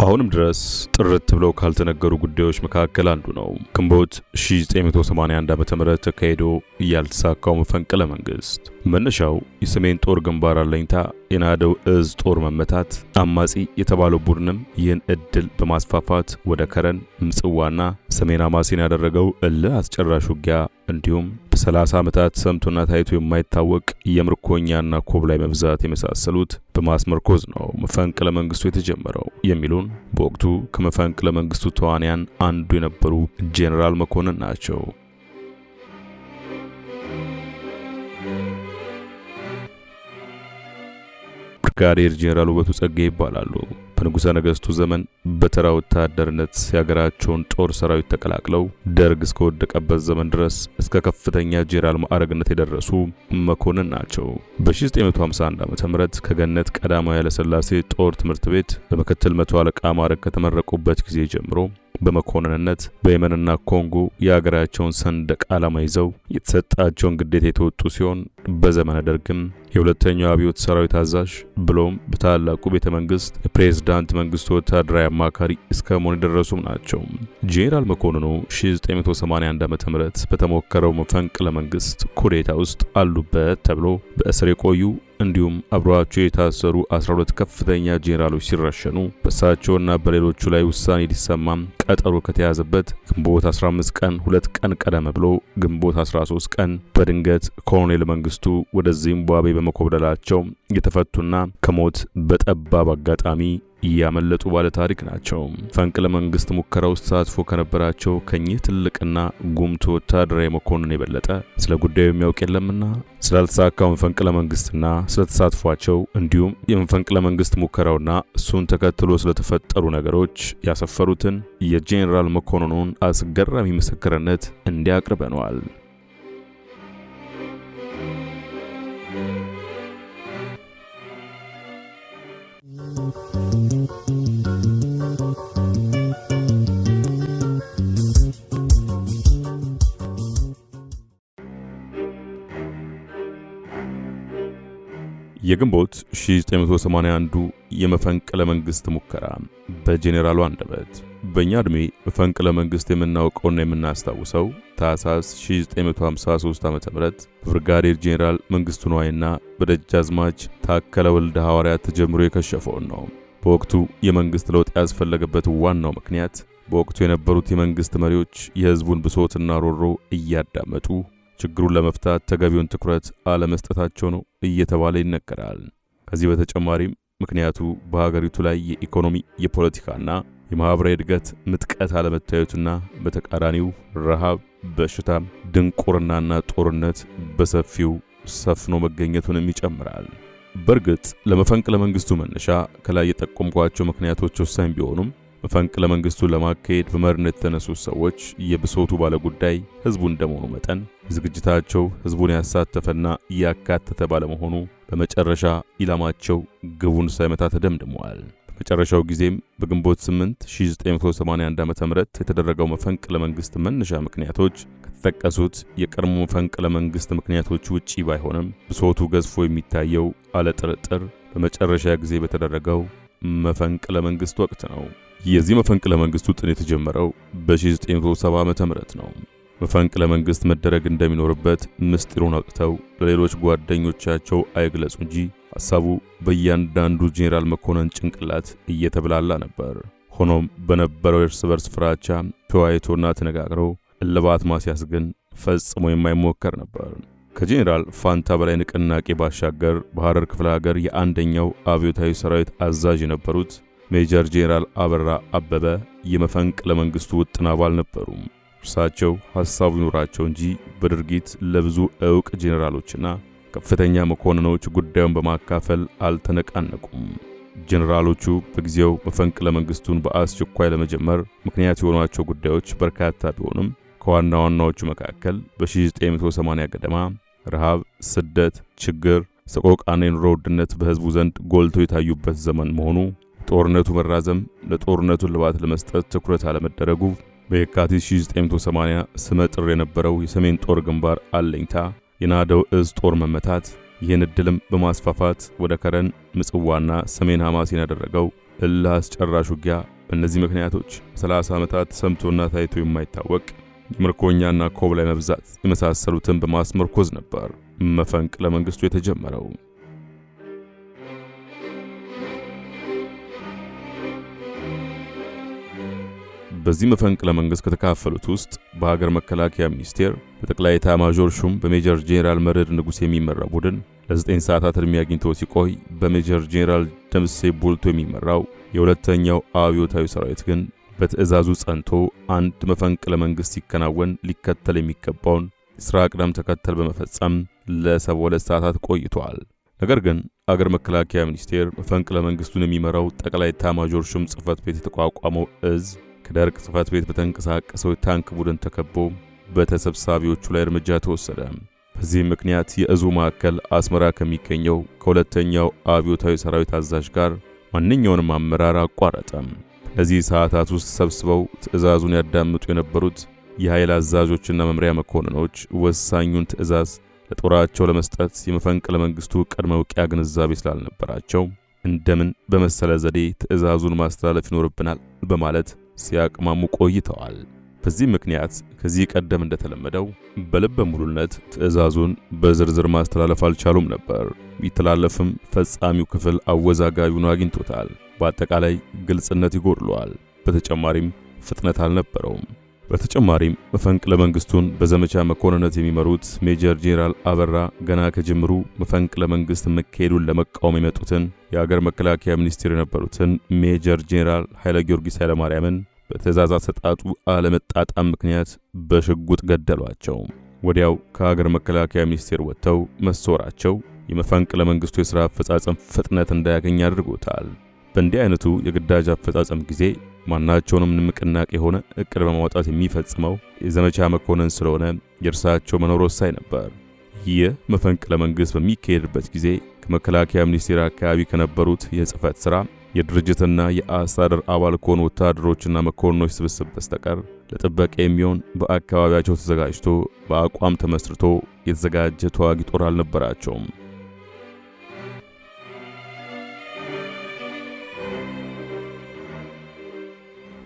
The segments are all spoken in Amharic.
አሁንም ድረስ ጥርት ብለው ካልተነገሩ ጉዳዮች መካከል አንዱ ነው። ግንቦት 1981 ዓ.ም ተካሄዶ ያልተሳካው መፈንቅለ መንግስት። መነሻው የሰሜን ጦር ግንባር አለኝታ የናደው እዝ ጦር መመታት፣ አማጺ የተባለው ቡድንም ይህን እድል በማስፋፋት ወደ ከረን፣ ምጽዋና ሰሜን አማሲን ያደረገው እልህ አስጨራሽ ውጊያ እንዲሁም በ30 ዓመታት ሰምቶና ታይቶ የማይታወቅ የምርኮኛና ኮብላይ መብዛት የመሳሰሉት በማስመርኮዝ ነው መፈንቅለ መንግስቱ የተጀመረው የሚሉን በወቅቱ ከመፈንቅለ መንግስቱ ተዋንያን አንዱ የነበሩ ጄኔራል መኮንን ናቸው። ብርጋዴር ጄኔራል ውበቱ ጸጋዬ ይባላሉ። በንጉሠ ነገሥቱ ዘመን በተራ ወታደርነት የሀገራቸውን ጦር ሰራዊት ተቀላቅለው ደርግ እስከወደቀበት ዘመን ድረስ እስከ ከፍተኛ ጄኔራል ማዕረግነት የደረሱ መኮንን ናቸው። በ1951 ዓ.ም ከገነት ቀዳማዊ ኃይለሥላሴ ጦር ትምህርት ቤት በምክትል መቶ አለቃ ማዕረግ ከተመረቁበት ጊዜ ጀምሮ በመኮንንነት በየመንና ኮንጎ የሀገራቸውን ሰንደቅ ዓላማ ይዘው የተሰጣቸውን ግዴታ የተወጡ ሲሆን በዘመነ ደርግም የሁለተኛው አብዮት ሰራዊት አዛዥ ብሎም በታላቁ ቤተ መንግስት የፕሬዝዳንት መንግስቱ ወታደራዊ አማካሪ እስከ መሆን የደረሱም ናቸው። ጄኔራል መኮንኑ 1981 ዓ.ም በተሞከረው መፈንቅለ መንግስት ኩዴታ ውስጥ አሉበት ተብሎ በእስር የቆዩ እንዲሁም አብረዋቸው የታሰሩ 12 ከፍተኛ ጄኔራሎች ሲረሸኑ በእሳቸውና በሌሎቹ ላይ ውሳኔ ሊሰማም ቀጠሮ ከተያዘበት ግንቦት 15 ቀን 2 ቀን ቀደም ብሎ ግንቦት 13 ቀን በድንገት ኮሎኔል መንግስቱ ወደ ዚምባብዌ በመኮብለላቸው የተፈቱና ከሞት በጠባብ አጋጣሚ ያመለጡ ባለ ታሪክ ናቸው። መፈንቅለ መንግስት ሙከራ ውስጥ ተሳትፎ ከነበራቸው ከኚህ ትልቅና ጉምቱ ወታደራዊ መኮንን የበለጠ ስለ ጉዳዩ የሚያውቅ የለምና ስላልተሳካው መፈንቅለ መንግስትና ስለተሳትፏቸው እንዲሁም የመፈንቅለ መንግስት ሙከራውና እሱን ተከትሎ ስለተፈጠሩ ነገሮች ያሰፈሩትን የጄኔራል መኮንኑን አስገራሚ ምስክርነት እንዲያቀርበናል። የግንቦት 1981 የመፈንቅለ መንግስት ሙከራ በጄኔራሉ አንደበት። በእኛ ዕድሜ መፈንቅለ መንግስት የምናውቀውና የምናስታውሰው ታህሳስ 1953 ዓ.ም በብርጋዴር ጄኔራል መንግስቱ ነዋይና በደጃዝማች ታከለ ወልደ ሐዋርያት ተጀምሮ የከሸፈውን ነው። በወቅቱ የመንግስት ለውጥ ያስፈለገበት ዋናው ምክንያት በወቅቱ የነበሩት የመንግስት መሪዎች የህዝቡን ብሶትና ሮሮ እያዳመጡ ችግሩን ለመፍታት ተገቢውን ትኩረት አለመስጠታቸው ነው እየተባለ ይነገራል። ከዚህ በተጨማሪም ምክንያቱ በሀገሪቱ ላይ የኢኮኖሚ የፖለቲካና የማህበራዊ እድገት ምጥቀት አለመታየቱና በተቃራኒው ረሃብ፣ በሽታ፣ ድንቁርናና ጦርነት በሰፊው ሰፍኖ መገኘቱንም ይጨምራል። በእርግጥ ለመፈንቅለ መንግስቱ መነሻ ከላይ የጠቆምኳቸው ምክንያቶች ወሳኝ ቢሆኑም መፈንቅለ መንግስቱ ለማካሄድ በመሪነት የተነሱ ሰዎች የብሶቱ ባለጉዳይ ህዝቡ እንደመሆኑ መጠን ዝግጅታቸው ህዝቡን ያሳተፈና ያካተተ ባለመሆኑ በመጨረሻ ኢላማቸው ግቡን ሳይመታ ተደምድመዋል። በመጨረሻው ጊዜም በግንቦት 8 1981 ዓ.ም የተደረገው መፈንቅለ መንግስት መነሻ ምክንያቶች ከተጠቀሱት የቀድሞ መፈንቅለ መንግስት ምክንያቶች ውጪ ባይሆንም ብሶቱ ገዝፎ የሚታየው አለጥርጥር በመጨረሻ ጊዜ በተደረገው መፈንቅለ መንግስት ወቅት ነው። የዚህ መፈንቅለ መንግስቱ ጥን የተጀመረው በ1970 ዓ.ም ነው። መፈንቅለ መንግስት መደረግ እንደሚኖርበት ምስጢሩን አውጥተው ለሌሎች ጓደኞቻቸው አይግለጹ እንጂ ሐሳቡ በእያንዳንዱ ጄኔራል መኮንን ጭንቅላት እየተብላላ ነበር። ሆኖም በነበረው እርስ በርስ ፍራቻ ተወያይቶና ተነጋግረው እልባት ማስያዝ ግን ፈጽሞ የማይሞከር ነበር። ከጄኔራል ፋንታ በላይ ንቅናቄ ባሻገር በሐረር ክፍለ ሀገር የአንደኛው አብዮታዊ ሰራዊት አዛዥ የነበሩት ሜጀር ጄኔራል አበራ አበበ የመፈንቅለ መንግስቱ ውጥን አባል ነበሩ። እርሳቸው ሐሳቡ ይኖራቸው እንጂ በድርጊት ለብዙ ዕውቅ ጄኔራሎችና ከፍተኛ መኮንኖች ጉዳዩን በማካፈል አልተነቃነቁም። ጄኔራሎቹ በጊዜው መፈንቅለ መንግስቱን በአስቸኳይ ለመጀመር ምክንያት የሆኗቸው ጉዳዮች በርካታ ቢሆኑም ከዋና ዋናዎቹ መካከል በ1980 ገደማ ረሃብ፣ ስደት፣ ችግር፣ ሰቆቃና የኑሮ ውድነት በህዝቡ ዘንድ ጎልተው የታዩበት ዘመን መሆኑ፣ ጦርነቱ መራዘም፣ ለጦርነቱ ልባት ለመስጠት ትኩረት አለመደረጉ፣ በየካቲት 1980 ስመጥር የነበረው የሰሜን ጦር ግንባር አለኝታ የናደው እዝ ጦር መመታት፣ ይህን እድልም በማስፋፋት ወደ ከረን፣ ምጽዋና ሰሜን ሐማሲን ያደረገው እልህ አስጨራሽ ውጊያ በእነዚህ ምክንያቶች 30 ዓመታት ሰምቶና ታይቶ የማይታወቅ የምርኮኛና ኮብላይ መብዛት የመሳሰሉትን በማስመርኮዝ ነበር መፈንቅለ መንግስቱ የተጀመረው። በዚህ መፈንቅለ መንግስት ከተካፈሉት ውስጥ በሀገር መከላከያ ሚኒስቴር በጠቅላይ ኤታማዦር ሹም በሜጀር ጄኔራል መርዕድ ንጉሴ የሚመራው ቡድን ለ9 ሰዓታት ዕድሜ አግኝቶ ሲቆይ፣ በሜጀር ጄኔራል ደምሴ ቡልቶ የሚመራው የሁለተኛው አብዮታዊ ሰራዊት ግን በትዕዛዙ ጸንቶ አንድ መፈንቅለ መንግስት ሲከናወን ሊከተል የሚገባውን የሥራ ቅደም ተከተል በመፈጸም ለ72 ሰዓታት ቆይቷል። ነገር ግን አገር መከላከያ ሚኒስቴር መፈንቅለ መንግስቱን የሚመራው ጠቅላይ ኤታማዦር ሹም ጽሕፈት ቤት የተቋቋመው እዝ ከደርግ ጽሕፈት ቤት በተንቀሳቀሰው ታንክ ቡድን ተከቦ በተሰብሳቢዎቹ ላይ እርምጃ ተወሰደ። በዚህ ምክንያት የእዙ ማዕከል አስመራ ከሚገኘው ከሁለተኛው አብዮታዊ ሰራዊት አዛዥ ጋር ማንኛውንም አመራር አቋረጠ። በዚህ ሰዓታት ውስጥ ተሰብስበው ትዕዛዙን ያዳምጡ የነበሩት የኃይል አዛዦችና መምሪያ መኮንኖች ወሳኙን ትዕዛዝ ለጦራቸው ለመስጠት የመፈንቅለ መንግስቱ ቅድመ ውቂያ ግንዛቤ ስላልነበራቸው እንደምን በመሰለ ዘዴ ትዕዛዙን ማስተላለፍ ይኖርብናል በማለት ሲያቅማሙ ቆይተዋል። በዚህ ምክንያት ከዚህ ቀደም እንደተለመደው በልበ ሙሉነት ትዕዛዙን በዝርዝር ማስተላለፍ አልቻሉም ነበር። ቢተላለፍም ፈጻሚው ክፍል አወዛጋቢውን አግኝቶታል። በአጠቃላይ ግልጽነት ይጎድለዋል። በተጨማሪም ፍጥነት አልነበረውም። በተጨማሪም መፈንቅለ መንግስቱን በዘመቻ መኮንነት የሚመሩት ሜጀር ጄኔራል አበራ ገና ከጅምሩ መፈንቅለ መንግስት መካሄዱን ለመቃወም የመጡትን የአገር መከላከያ ሚኒስቴር የነበሩትን ሜጀር ጄኔራል ኃይለ ጊዮርጊስ ኃይለማርያምን በትዕዛዝ አሰጣጡ አለመጣጣም ምክንያት በሽጉጥ ገደሏቸው። ወዲያው ከአገር መከላከያ ሚኒስቴር ወጥተው መሰወራቸው የመፈንቅለ መንግስቱ የሥራ አፈጻጸም ፍጥነት እንዳያገኝ አድርጎታል። በእንዲህ አይነቱ የግዳጅ አፈጻጸም ጊዜ ማናቸውንም ንቅናቄ የሆነ እቅድ በማውጣት የሚፈጽመው የዘመቻ መኮንን ስለሆነ የእርሳቸው መኖር ወሳኝ ነበር። ይህ መፈንቅለ መንግስት በሚካሄድበት ጊዜ ከመከላከያ ሚኒስቴር አካባቢ ከነበሩት የጽሕፈት ሥራ የድርጅትና የአስተዳደር አባል ከሆኑ ወታደሮችና መኮንኖች ስብስብ በስተቀር ለጥበቃ የሚሆን በአካባቢያቸው ተዘጋጅቶ በአቋም ተመስርቶ የተዘጋጀ ተዋጊ ጦር አልነበራቸውም።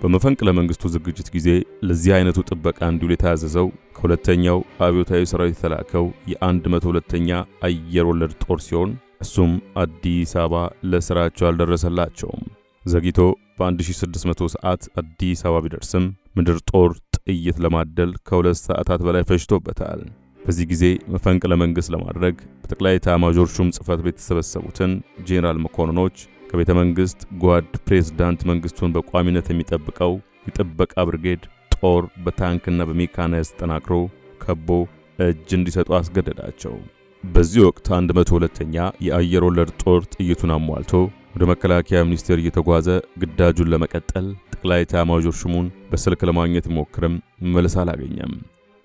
በመፈንቅለ መንግስቱ ዝግጅት ጊዜ ለዚህ አይነቱ ጥበቃ እንዲውል የታዘዘው ከሁለተኛው አብዮታዊ ሰራዊት የተላከው የ102ኛ አየር ወለድ ጦር ሲሆን እሱም አዲስ አበባ ለስራቸው አልደረሰላቸውም። ዘግይቶ በ1600 ሰዓት አዲስ አበባ ቢደርስም ምድር ጦር ጥይት ለማደል ከ2 ሰዓታት በላይ ፈጅቶበታል። በዚህ ጊዜ መፈንቅለ መንግስት ለማድረግ በጠቅላይ ኤታማዦር ሹም ጽሕፈት ቤት የተሰበሰቡትን ጄኔራል መኮንኖች ከቤተ መንግስት ጓድ ፕሬዝዳንት መንግስቱን በቋሚነት የሚጠብቀው የጥበቃ ብርጌድ ጦር በታንክና በሜካናይዝ ተጠናክሮ ከቦ እጅ እንዲሰጡ አስገደዳቸው። በዚህ ወቅት 102ኛ የአየር ወለድ ጦር ጥይቱን አሟልቶ ወደ መከላከያ ሚኒስቴር እየተጓዘ ግዳጁን ለመቀጠል ጠቅላይ ኤታማዦር ሹሙን በስልክ ለማግኘት ቢሞክርም መልስ አላገኘም።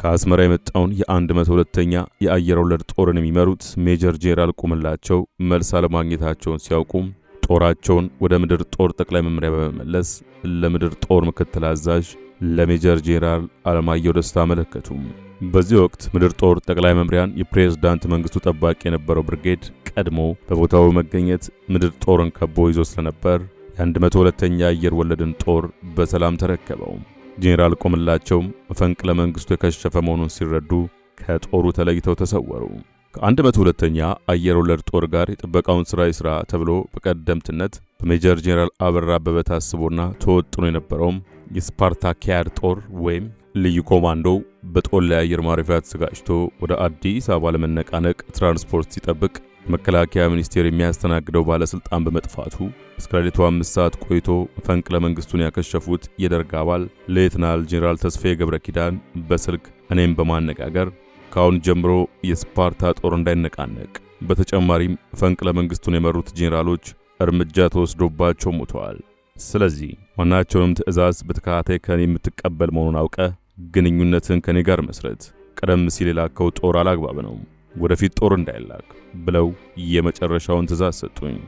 ከአስመራ የመጣውን የ102ኛ የአየር ወለድ ጦርን የሚመሩት ሜጀር ጄኔራል ቁምላቸው መልስ አለማግኘታቸውን ሲያውቁ ጦራቸውን ወደ ምድር ጦር ጠቅላይ መምሪያ በመመለስ ለምድር ጦር ምክትል አዛዥ ለሜጀር ጄኔራል አለማየሁ ደስታ አመለከቱ። በዚህ ወቅት ምድር ጦር ጠቅላይ መምሪያን የፕሬዝዳንት መንግስቱ ጠባቂ የነበረው ብርጌድ ቀድሞ በቦታው በመገኘት ምድር ጦርን ከቦ ይዞ ስለነበር የ102ኛ አየር ወለድን ጦር በሰላም ተረከበው። ጄኔራል ቁምላቸው መፈንቅለ መንግስቱ የከሸፈ መሆኑን ሲረዱ ከጦሩ ተለይተው ተሰወሩ። ከ102ኛ አየር ወለድ ጦር ጋር የጥበቃውን ሥራ ይስራ ተብሎ በቀደምትነት በሜጀር ጄኔራል አበራ አበበ ታስቦና ተወጥኖ የነበረውም የስፓርታኪያድ ጦር ወይም ልዩ ኮማንዶ በጦላይ አየር ማረፊያ ተዘጋጅቶ ወደ አዲስ አበባ ለመነቃነቅ ትራንስፖርት ሲጠብቅ መከላከያ ሚኒስቴር የሚያስተናግደው ባለስልጣን በመጥፋቱ እስከ ሌሊቱ 5 ሰዓት ቆይቶ መፈንቅለ መንግስቱን ያከሸፉት የደርግ አባል ሌተናል ጄኔራል ተስፋዬ ገብረ ኪዳን በስልክ እኔም በማነጋገር ካሁን ጀምሮ የስፓርታ ጦር እንዳይነቃነቅ፣ በተጨማሪም መፈንቅለ መንግስቱን የመሩት ጄኔራሎች እርምጃ ተወስዶባቸው ሞተዋል። ስለዚህ ዋናቸውንም ትዕዛዝ በተከታታይ ከኔ የምትቀበል መሆኑን አውቀ ግንኙነትን ከኔ ጋር መስረት፣ ቀደም ሲል የላከው ጦር አላግባብ ነው፣ ወደፊት ጦር እንዳይላክ ብለው የመጨረሻውን ትዕዛዝ ሰጡኝ።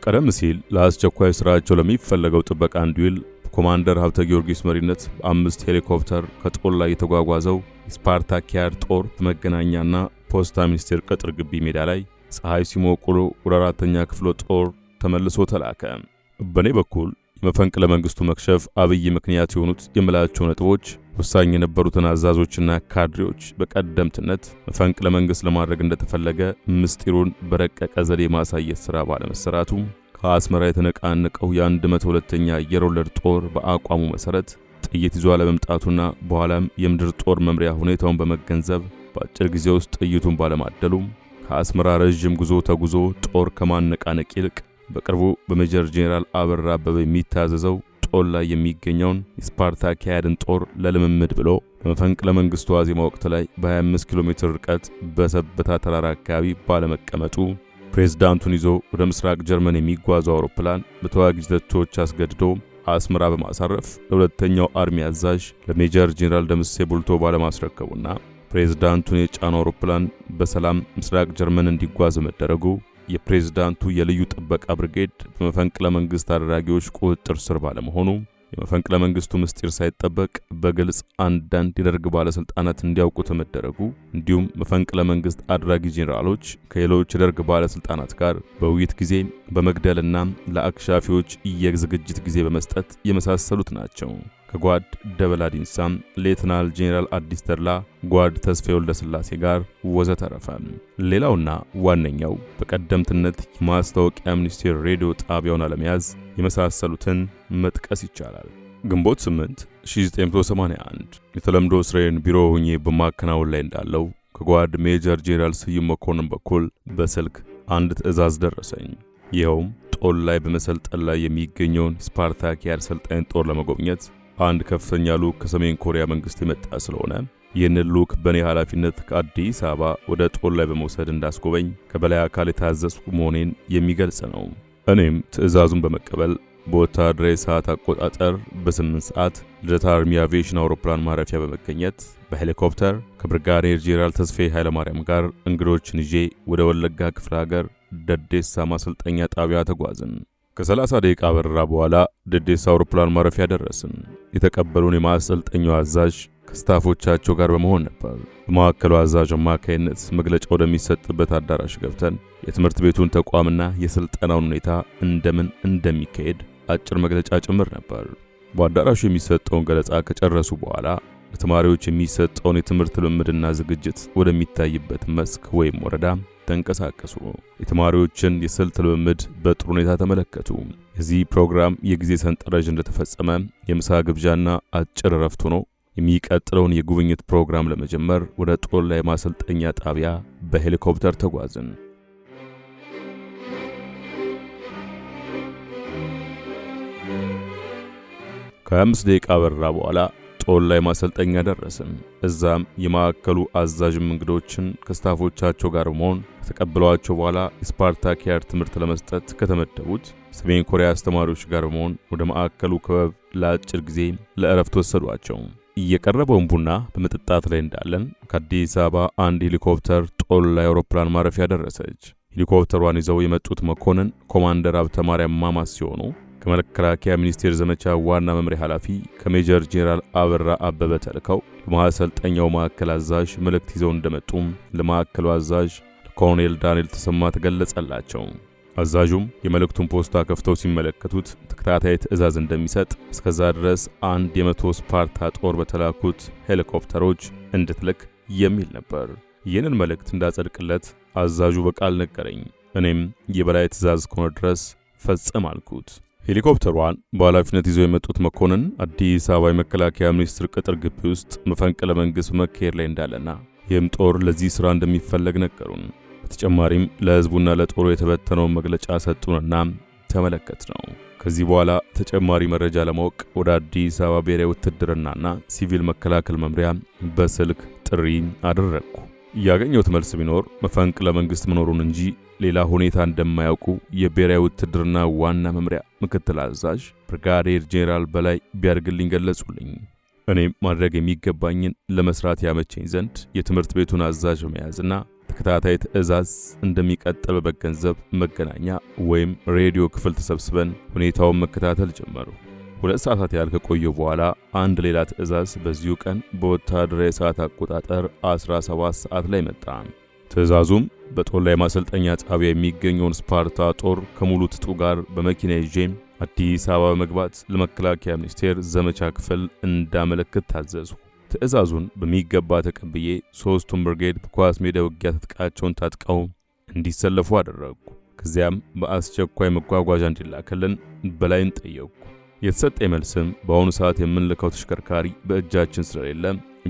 ቀደም ሲል ለአስቸኳይ ስራቸው ለሚፈለገው ጥበቃ እንዲውል ኮማንደር ሀብተ ጊዮርጊስ መሪነት በ5 ሄሊኮፕተር ከጦላይ የተጓጓዘው ስፓርታኪያድ ጦር በመገናኛና ፖስታ ሚኒስቴር ቅጥር ግቢ ሜዳ ላይ ፀሐይ ሲሞቅ ውሎ ወደ 4ኛ ክፍለ ጦር ተመልሶ ተላከ። በኔ በኩል የመፈንቅለ መንግስቱ መክሸፍ አብይ ምክንያት የሆኑት የምላቸው ነጥቦች ወሳኝ የነበሩትን አዛዦችና ካድሬዎች በቀደምትነት መፈንቅለ መንግስት ለማድረግ እንደተፈለገ ምስጢሩን በረቀቀ ዘዴ ማሳየት ሥራ ባለመሰራቱ ከአስመራ የተነቃነቀው የ102ኛ አየር ወለድ ጦር በአቋሙ መሰረት ጥይት ይዞ አለመምጣቱና በኋላም የምድር ጦር መምሪያ ሁኔታውን በመገንዘብ በአጭር ጊዜ ውስጥ ጥይቱን ባለማደሉ ከአስመራ ረዥም ጉዞ ተጉዞ ጦር ከማነቃነቅ ይልቅ በቅርቡ በሜጀር ጄኔራል አበራ አበበ የሚታዘዘው ጦር ላይ የሚገኘውን የስፓርታኪያድን ጦር ለልምምድ ብሎ በመፈንቅለ መንግስቱ ዋዜማ ወቅት ላይ በ25 ኪሎ ሜትር ርቀት በሰበታ ተራራ አካባቢ ባለመቀመጡ ፕሬዝዳንቱን ይዞ ወደ ምስራቅ ጀርመን የሚጓዘው አውሮፕላን በተዋጊ ጀቶች አስገድዶ አስመራ በማሳረፍ ለሁለተኛው አርሚ አዛዥ ለሜጀር ጄኔራል ደምሴ ቡልቶ ባለማስረከቡና ፕሬዝዳንቱን የጫነው አውሮፕላን በሰላም ምስራቅ ጀርመን እንዲጓዝ መደረጉ የፕሬዝዳንቱ የልዩ ጥበቃ ብርጌድ በመፈንቅለ መንግስት አድራጊዎች ቁጥጥር ስር ባለመሆኑ የመፈንቅለ መንግስቱ ምስጢር ሳይጠበቅ በግልጽ አንዳንድ የደርግ ባለስልጣናት እንዲያውቁ ተመደረጉ እንዲሁም መፈንቅለ መንግስት አድራጊ ጄኔራሎች ከሌሎች የደርግ ባለስልጣናት ጋር በውይይት ጊዜ በመግደልና ለአክሻፊዎች የዝግጅት ጊዜ በመስጠት የመሳሰሉት ናቸው። ከጓድ ደበላ ዲንሳም፣ ሌተናል ጄኔራል አዲስ ተድላ፣ ጓድ ተስፋዬ ወልደስላሴ ጋር ወዘተረፈ። ሌላውና ዋነኛው በቀደምትነት የማስታወቂያ ሚኒስቴር ሬዲዮ ጣቢያውን አለመያዝ የመሳሰሉትን መጥቀስ ይቻላል። ግንቦት 8 1981 የተለምዶ ስራዬን ቢሮ ሆኜ በማከናወን ላይ እንዳለው ከጓድ ሜጀር ጄኔራል ስዩም መኮንን በኩል በስልክ አንድ ትዕዛዝ ደረሰኝ። ይኸውም ጦር ላይ በመሰልጠን ላይ የሚገኘውን ስፓርታኪያድ ሰልጣኝ ጦር ለመጎብኘት አንድ ከፍተኛ ልዑክ ከሰሜን ኮሪያ መንግስት የመጣ ስለሆነ ይህንን ልዑክ በእኔ ኃላፊነት ከአዲስ አበባ ወደ ጦር ላይ በመውሰድ እንዳስጎበኝ ከበላይ አካል የታዘዝኩ መሆኔን የሚገልጽ ነው። እኔም ትዕዛዙን በመቀበል በወታደራዊ ሰዓት አቆጣጠር በ8 ሰዓት ልደታ አርሚ አቪዬሽን አውሮፕላን ማረፊያ በመገኘት በሄሊኮፕተር ከብርጋዴር ጄኔራል ተስፋዬ ኃይለማርያም ጋር እንግዶችን ይዤ ወደ ወለጋ ክፍለ ሀገር ደዴሳ ማሰልጠኛ ጣቢያ ተጓዝን። ከ30 ደቂቃ በረራ በኋላ ደዴሳ አውሮፕላን ማረፊያ ደረስን። የተቀበሉን የማሰልጠኛው አዛዥ ከስታፎቻቸው ጋር በመሆን ነበር። በማዕከሉ አዛዥ አማካይነት መግለጫ ወደሚሰጥበት አዳራሽ ገብተን የትምህርት ቤቱን ተቋምና የስልጠናውን ሁኔታ እንደምን እንደሚካሄድ አጭር መግለጫ ጭምር ነበር። በአዳራሹ የሚሰጠውን ገለጻ ከጨረሱ በኋላ ለተማሪዎች የሚሰጠውን የትምህርት ልምምድና ዝግጅት ወደሚታይበት መስክ ወይም ወረዳ ተንቀሳቀሱ። የተማሪዎችን የስልት ልምምድ በጥሩ ሁኔታ ተመለከቱ። የዚህ ፕሮግራም የጊዜ ሰንጠረዥ እንደተፈጸመ የምሳ ግብዣና አጭር እረፍት ሆኖ የሚቀጥለውን የጉብኝት ፕሮግራም ለመጀመር ወደ ጦር ላይ ማሰልጠኛ ጣቢያ በሄሊኮፕተር ተጓዝን። ከ5 ደቂቃ በረራ በኋላ ጦር ላይ ማሰልጠኛ ደረስን። እዛም የማዕከሉ አዛዥም እንግዶችን ከስታፎቻቸው ጋር በመሆን ከተቀበሏቸው በኋላ የስፓርታኪያድ ትምህርት ለመስጠት ከተመደቡት ሰሜን ኮሪያ አስተማሪዎች ጋር በመሆን ወደ ማዕከሉ ክበብ ለአጭር ጊዜ ለእረፍት ወሰዷቸው። እየቀረበውን ቡና በመጠጣት ላይ እንዳለን ከአዲስ አበባ አንድ ሄሊኮፕተር ጦር ላይ አውሮፕላን ማረፊያ ደረሰች። ሄሊኮፕተሯን ይዘው የመጡት መኮንን ኮማንደር ሀብተማርያም ማማስ ሲሆኑ ከመከላከያ ሚኒስቴር ዘመቻ ዋና መምሪያ ኃላፊ ከሜጀር ጄኔራል አበራ አበበ ተልከው ለማሰልጠኛው ማዕከል አዛዥ መልእክት ይዘው እንደመጡም ለማዕከሉ አዛዥ ለኮሎኔል ዳንኤል ተሰማ ተገለጸላቸው። አዛዡም የመልእክቱን ፖስታ ከፍተው ሲመለከቱት ተከታታይ ትዕዛዝ እንደሚሰጥ እስከዛ ድረስ አንድ የ100 ስፓርታ ጦር በተላኩት ሄሊኮፕተሮች እንድትልክ የሚል ነበር። ይህንን መልእክት እንዳጸድቅለት አዛዡ በቃል ነገረኝ። እኔም የበላይ ትዕዛዝ ከሆነ ድረስ ፈጽም አልኩት። ሄሊኮፕተሯን በኃላፊነት ይዘው የመጡት መኮንን አዲስ አበባ የመከላከያ ሚኒስቴር ቅጥር ግቢ ውስጥ መፈንቅለ መንግስት መካሄድ ላይ እንዳለና ይህም ጦር ለዚህ ሥራ እንደሚፈለግ ነገሩን። በተጨማሪም ለሕዝቡና ለጦሩ የተበተነውን መግለጫ ሰጡንና ተመለከት ነው። ከዚህ በኋላ ተጨማሪ መረጃ ለማወቅ ወደ አዲስ አበባ ብሔራዊ ውትድርናና ሲቪል መከላከል መምሪያ በስልክ ጥሪ አደረግኩ። ያገኘሁት መልስ ቢኖር መፈንቅለ መንግስት መኖሩን እንጂ ሌላ ሁኔታ እንደማያውቁ የብሔራዊ ውትድርና ዋና መምሪያ ምክትል አዛዥ ብርጋዴር ጄኔራል በላይ ቢያርግልኝ ገለጹልኝ። እኔም ማድረግ የሚገባኝን ለመስራት ያመቸኝ ዘንድ የትምህርት ቤቱን አዛዥ መያዝና ተከታታይ ትዕዛዝ እንደሚቀጥል በመገንዘብ መገናኛ ወይም ሬዲዮ ክፍል ተሰብስበን ሁኔታውን መከታተል ጀመሩ። 2 ሰዓታት ያህል ከቆየው በኋላ አንድ ሌላ ትዕዛዝ በዚሁ ቀን በወታደራዊ ሰዓት አቆጣጠር 17 ሰዓት ላይ መጣ። ትዕዛዙም በጦር ላይ ማሰልጠኛ ጣቢያ የሚገኘውን ስፓርታ ጦር ከሙሉ ትጥቁ ጋር በመኪና ይዤ አዲስ አበባ መግባት ለመከላከያ ሚኒስቴር ዘመቻ ክፍል እንዳመለክት ታዘዙ። ትዕዛዙን በሚገባ ተቀብዬ 3ቱም ብርጌድ በኳስ ሜዳ ውጊያ ትጥቃቸውን ታጥቀው እንዲሰለፉ አደረጉ። ከዚያም በአስቸኳይ መጓጓዣ እንዲላከልን በላይን ጠየቁ። የተሰጠኝ መልስም በአሁኑ ሰዓት የምንልከው ተሽከርካሪ በእጃችን ስለሌለ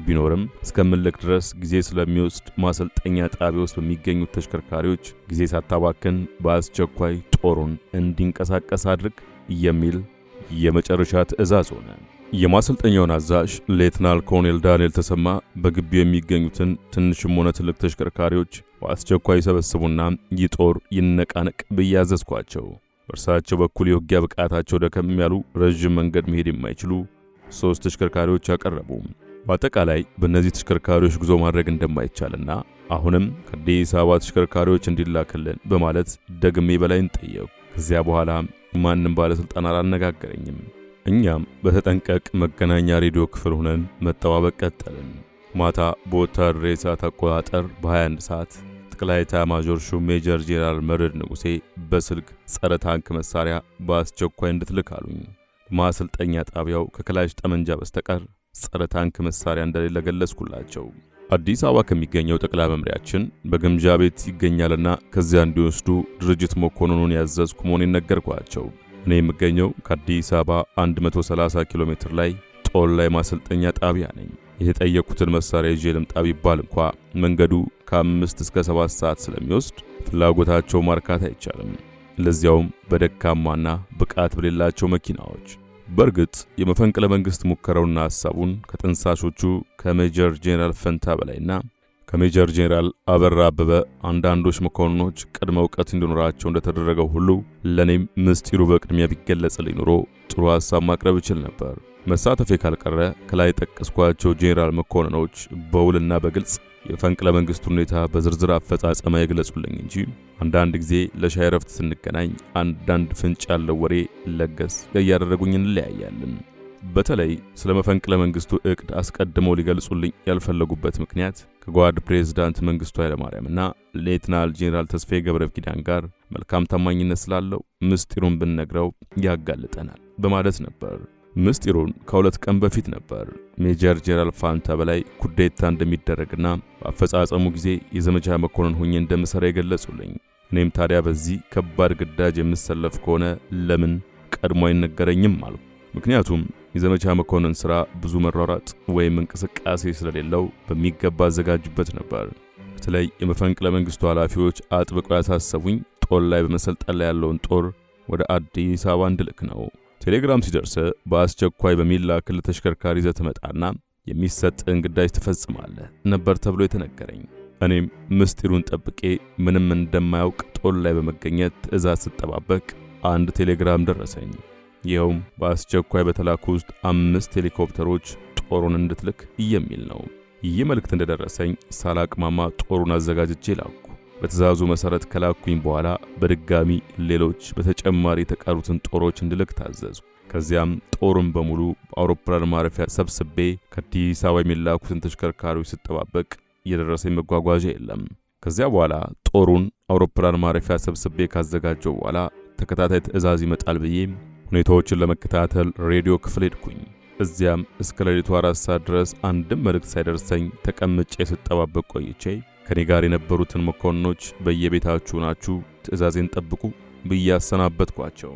ቢኖርም እስከምንልክ ድረስ ጊዜ ስለሚወስድ ማሰልጠኛ ጣቢያ ውስጥ በሚገኙት ተሽከርካሪዎች ጊዜ ሳታባክን በአስቸኳይ ጦሩን እንዲንቀሳቀስ አድርግ የሚል የመጨረሻ ትዕዛዝ ሆነ። የማሰልጠኛውን አዛዥ ሌተናል ኮሎኔል ዳንኤል ተሰማ በግቢው የሚገኙትን ትንሽም ሆነ ትልቅ ተሽከርካሪዎች በአስቸኳይ ሰበስቡና ይህ ጦር ይነቃነቅ ብዬ አዘዝኳቸው። በእርሳቸው በኩል የውጊያ ብቃታቸው ደከም ያሉ ረዥም መንገድ መሄድ የማይችሉ 3 ተሽከርካሪዎች አቀረቡ። በአጠቃላይ በእነዚህ ተሽከርካሪዎች ጉዞ ማድረግ እንደማይቻልና አሁንም ከአዲስ አበባ ተሽከርካሪዎች እንዲላክልን በማለት ደግሜ በላይን ጠየቁ። ከዚያ በኋላ ማንም ባለስልጣን አላነጋገረኝም። እኛም በተጠንቀቅ መገናኛ ሬዲዮ ክፍል ሆነን መጠባበቅ ቀጠልን። ማታ በወታደራዊ ሰዓት አቆጣጠር በ21 ሰዓት ጠቅላይ ኤታማዦር ሹም ሜጀር ጄኔራል መርዕድ ንጉሴ በስልክ ጸረ ታንክ መሳሪያ በአስቸኳይ እንድትልክ አሉኝ። በማሰልጠኛ ጣቢያው ከክላሽ ጠመንጃ በስተቀር ጸረ ታንክ መሳሪያ እንደሌለ ገለጽኩላቸው። አዲስ አበባ ከሚገኘው ጠቅላይ መምሪያችን በግምጃ ቤት ይገኛልና ከዚያ እንዲወስዱ ድርጅት መኮንኑን ያዘዝኩ መሆኔን ነገርኳቸው። እኔ የምገኘው ከአዲስ አበባ 130 ኪሎ ሜትር ላይ ጦር ላይ ማሰልጠኛ ጣቢያ ነኝ። የተጠየቁትን መሳሪያ ይዤ ልምጣ ቢባል እንኳ መንገዱ ከ5 እስከ 7 ሰዓት ስለሚወስድ ፍላጎታቸው ማርካት አይቻልም፣ ለዚያውም በደካማና ብቃት በሌላቸው መኪናዎች። በእርግጥ የመፈንቅለ መንግስት ሙከራውና ሐሳቡን ከጥንሳሾቹ ከሜጀር ጄኔራል ፈንታ በላይና ከሜጀር ጄኔራል አበራ አበበ አንዳንዶች መኮንኖች ቅድመ ዕውቀት እንዲኖራቸው እንደተደረገው ሁሉ ለኔም ምስጢሩ በቅድሚያ ቢገለጽልኝ ኖሮ ጥሩ ሐሳብ ማቅረብ እችል ነበር። መሳተፌ ካልቀረ ከላይ ጠቀስኳቸው ጄኔራል መኮንኖች በውልና በግልጽ የመፈንቅለ መንግስት ሁኔታ በዝርዝር አፈጻጸማ ይግለጹልኝ እንጂ አንዳንድ ጊዜ ለሻይ ረፍት ስንገናኝ አንዳንድ ፍንጭ ያለው ወሬ ለገስ ያያደረጉኝ እንለያያለን። በተለይ ስለ መፈንቅለ መንግስቱ እቅድ አስቀድመው ሊገልጹልኝ ያልፈለጉበት ምክንያት ከጓድ ፕሬዝዳንት መንግስቱ ኃይለማርያምና ሌተናል ጄኔራል ተስፋዬ ገብረ ኪዳን ጋር መልካም ታማኝነት ስላለው ምስጢሩን ብንነግረው ያጋልጠናል በማለት ነበር። ምስጢሩን ከ2 ቀን በፊት ነበር ሜጀር ጄኔራል ፋንታ በላይ ኩዴታ እንደሚደረግና በአፈጻጸሙ ጊዜ የዘመቻ መኮንን ሆኜ እንደምሰራ የገለጹልኝ። እኔም ታዲያ በዚህ ከባድ ግዳጅ የምሰለፍ ከሆነ ለምን ቀድሞ አይነገረኝም አልኩ። ምክንያቱም የዘመቻ መኮንን ሥራ ብዙ መሯሯጥ ወይም እንቅስቃሴ ስለሌለው በሚገባ አዘጋጅበት ነበር። በተለይ የመፈንቅለ መንግስቱ ኃላፊዎች አጥብቀው ያሳሰቡኝ ጦር ላይ በመሰልጠን ላይ ያለውን ጦር ወደ አዲስ አበባ እንድልክ ነው። ቴሌግራም ሲደርስ በአስቸኳይ በሚላክል ተሽከርካሪ ይዘህ ትመጣና የሚሰጥን ግዳጅ ትፈጽማለህ ነበር ተብሎ የተነገረኝ። እኔም ምስጢሩን ጠብቄ ምንም እንደማያውቅ ጦር ላይ በመገኘት ትዕዛዝ ስጠባበቅ አንድ ቴሌግራም ደረሰኝ። ይኸውም በአስቸኳይ በተላኩ ውስጥ 5 ሄሊኮፕተሮች ጦሩን እንድትልክ የሚል ነው። ይህ መልእክት እንደደረሰኝ ሳላቅማማ ጦሩን አዘጋጅቼ ላኩ። በትዕዛዙ መሰረት ከላኩኝ በኋላ በድጋሚ ሌሎች በተጨማሪ የተቀሩትን ጦሮች እንድልክ ታዘዙ። ከዚያም ጦሩን በሙሉ በአውሮፕላን ማረፊያ ሰብስቤ ከአዲስ አበባ የሚላኩትን ተሽከርካሪዎች ስጠባበቅ የደረሰኝ መጓጓዣ የለም። ከዚያ በኋላ ጦሩን አውሮፕላን ማረፊያ ሰብስቤ ካዘጋጀው በኋላ ተከታታይ ትዕዛዝ ይመጣል ብዬ ሁኔታዎችን ለመከታተል ሬዲዮ ክፍል ሄድኩኝ። እዚያም እስከ ሌሊቱ 4 ሰዓት ድረስ አንድም መልእክት ሳይደርሰኝ ተቀምጬ ስጠባበቅ ቆይቼ ከኔ ጋር የነበሩትን መኮንኖች በየቤታችሁ ናችሁ ትዕዛዜን ጠብቁ ብዬ አሰናበትኳቸው።